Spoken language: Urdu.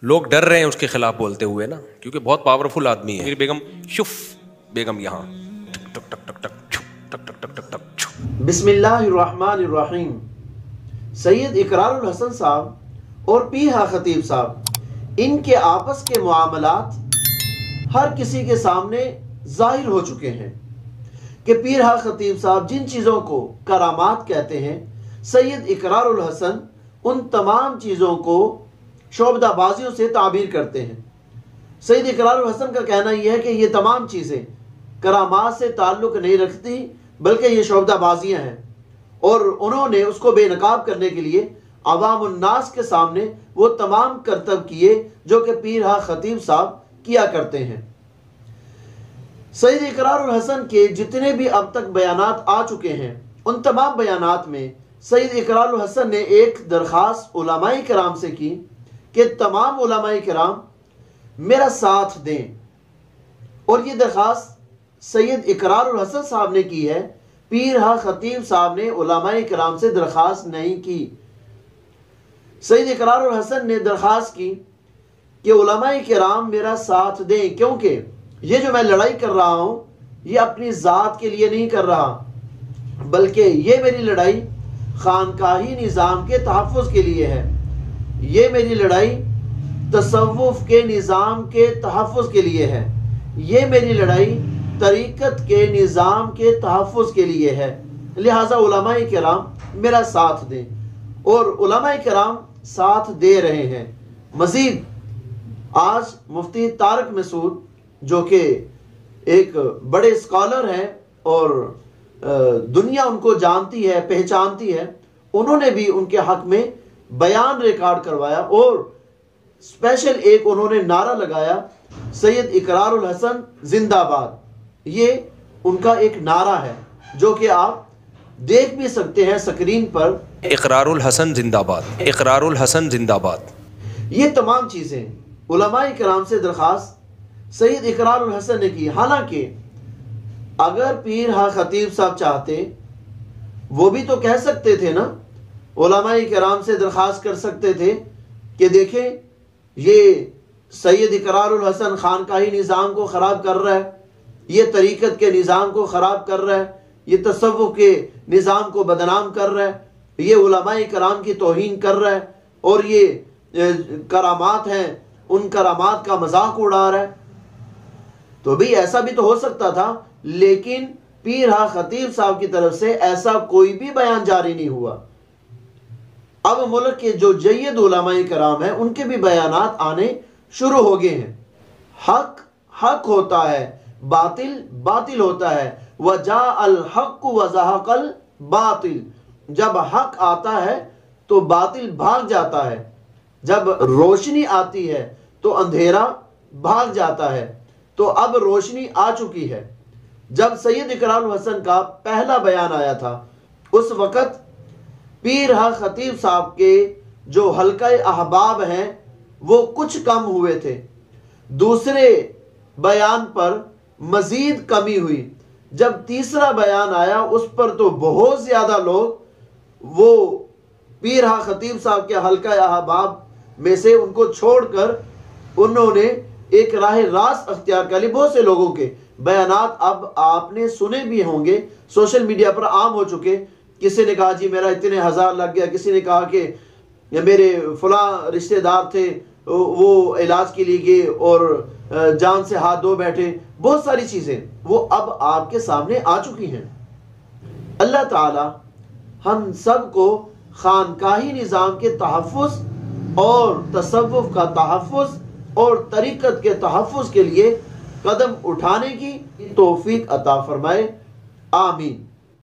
لوگ ڈر رہے ہیں اس کے خلاف بولتے ہوئے نا، کیونکہ بہت پاورفل آدمی ہے. بیگم شف بیگم یہاں ٹک ٹک ٹک ٹک ٹک ٹک ٹک ٹک ٹک. بسم اللہ الرحمن الرحیم. سید اقرار الحسن صاحب اور پیرہا خطیب صاحب، ان کے آپس کے معاملات ہر کسی کے سامنے ظاہر ہو چکے ہیں کہ پیرہا خطیب صاحب جن چیزوں کو کرامات کہتے ہیں، سید اقرار الحسن ان تمام چیزوں کو شعبدہ بازیوں سے تعبیر کرتے ہیں. سید اقرار الحسن کا کہنا یہ ہے کہ یہ تمام چیزیں کرامات سے تعلق نہیں رکھتی بلکہ یہ شعبدہ بازیاں ہیں، اور انہوں نے اس کو بے نقاب کرنے کے لیے عوام الناس کے سامنے وہ تمام کرتب کیے جو کہ پیرہا خطیب صاحب کیا کرتے ہیں. سید اقرار الحسن کے جتنے بھی اب تک بیانات آ چکے ہیں، ان تمام بیانات میں سید اقرار الحسن نے ایک درخواست علماء کرام سے کی کہ تمام علماء کرام میرا ساتھ دیں، اور یہ درخواست سید اقرار الحسن صاحب نے کی ہے. پیرہا خطیب صاحب نے علماء کرام سے درخواست نہیں کی. سید اقرار الحسن نے درخواست کی کہ علماء کرام میرا ساتھ دیں، کیونکہ یہ جو میں لڑائی کر رہا ہوں یہ اپنی ذات کے لیے نہیں کر رہا، بلکہ یہ میری لڑائی خانقاہی نظام کے تحفظ کے لیے ہے. یہ میری لڑائی تصوف کے نظام کے تحفظ کے لیے ہے. یہ میری لڑائی طریقت کے نظام کے تحفظ کے لیے ہے. لہٰذا علماء کرام میرا ساتھ دیں، اور علماء کرام ساتھ دے رہے ہیں. مزید آج مفتی طارق مسعود جو کہ ایک بڑے اسکالر ہیں اور دنیا ان کو جانتی ہے، پہچانتی ہے، انہوں نے بھی ان کے حق میں بیان ریکارڈ کروایا، اور اسپیشل ایک انہوں نے نعرہ لگایا، سید اقرار الحسن زندہ باد. یہ ان کا ایک نعرہ ہے جو کہ آپ دیکھ بھی سکتے ہیں سکرین پر. اقرار الحسن زندہ باد، اقرار الحسن زندہ باد. یہ تمام چیزیں علماء کرام سے درخواست سید اقرار الحسن نے کی. حالانکہ اگر پیرہا خطیب صاحب چاہتے وہ بھی تو کہہ سکتے تھے نا، علماء کرام سے درخواست کر سکتے تھے کہ دیکھیں یہ سید اقرار الحسن خانقاہی نظام کو خراب کر رہا ہے، یہ طریقت کے نظام کو خراب کر رہا ہے، یہ تصوف کے نظام کو بدنام کر رہا ہے، یہ علماء کرام کی توہین کر رہا ہے، اور یہ کرامات ہیں ان کرامات کا مذاق اڑا رہا ہے. تو بھی ایسا بھی تو ہو سکتا تھا، لیکن پیرہا خطیب صاحب کی طرف سے ایسا کوئی بھی بیان جاری نہیں ہوا. اب ملک کے جو جید علماء کرام ہیں ان کے بھی بیانات آنے شروع ہو گئے ہیں. حق حق ہوتا ہے، باطل باطل ہوتا ہے. وَجَاءَ الْحَقُّ وَزَهَقَ الْبَاطِلُ. جب حق آتا ہے تو باطل بھاگ جاتا ہے، جب روشنی آتی ہے تو اندھیرا بھاگ جاتا ہے. تو اب روشنی آ چکی ہے. جب سید اقرار الحسن کا پہلا بیان آیا تھا اس وقت پیرہا خطیب صاحب کے جو حلقہ احباب ہیں وہ کچھ کم ہوئے تھے. دوسرے بیان پر مزید کمی ہوئی. جب تیسرا بیان آیا اس پر تو بہت زیادہ لوگ وہ پیرہا خطیب صاحب کے حلقہ احباب میں سے ان کو چھوڑ کر انہوں نے ایک راہ راست اختیار کر لی. بہت سے لوگوں کے بیانات اب آپ نے سنے بھی ہوں گے، سوشل میڈیا پر عام ہو چکے. کسی نے کہا جی میرا اتنے ہزار لگ گیا، کسی نے کہا کہ میرے فلاں رشتہ دار تھے وہ علاج کے لیے گئے اور جان سے ہاتھ دھو بیٹھے. بہت ساری چیزیں وہ اب آپ کے سامنے آ چکی ہیں. اللہ تعالی ہم سب کو خانقاہی نظام کے تحفظ اور تصوف کا تحفظ اور طریقت کے تحفظ کے لیے قدم اٹھانے کی توفیق عطا فرمائے. آمین.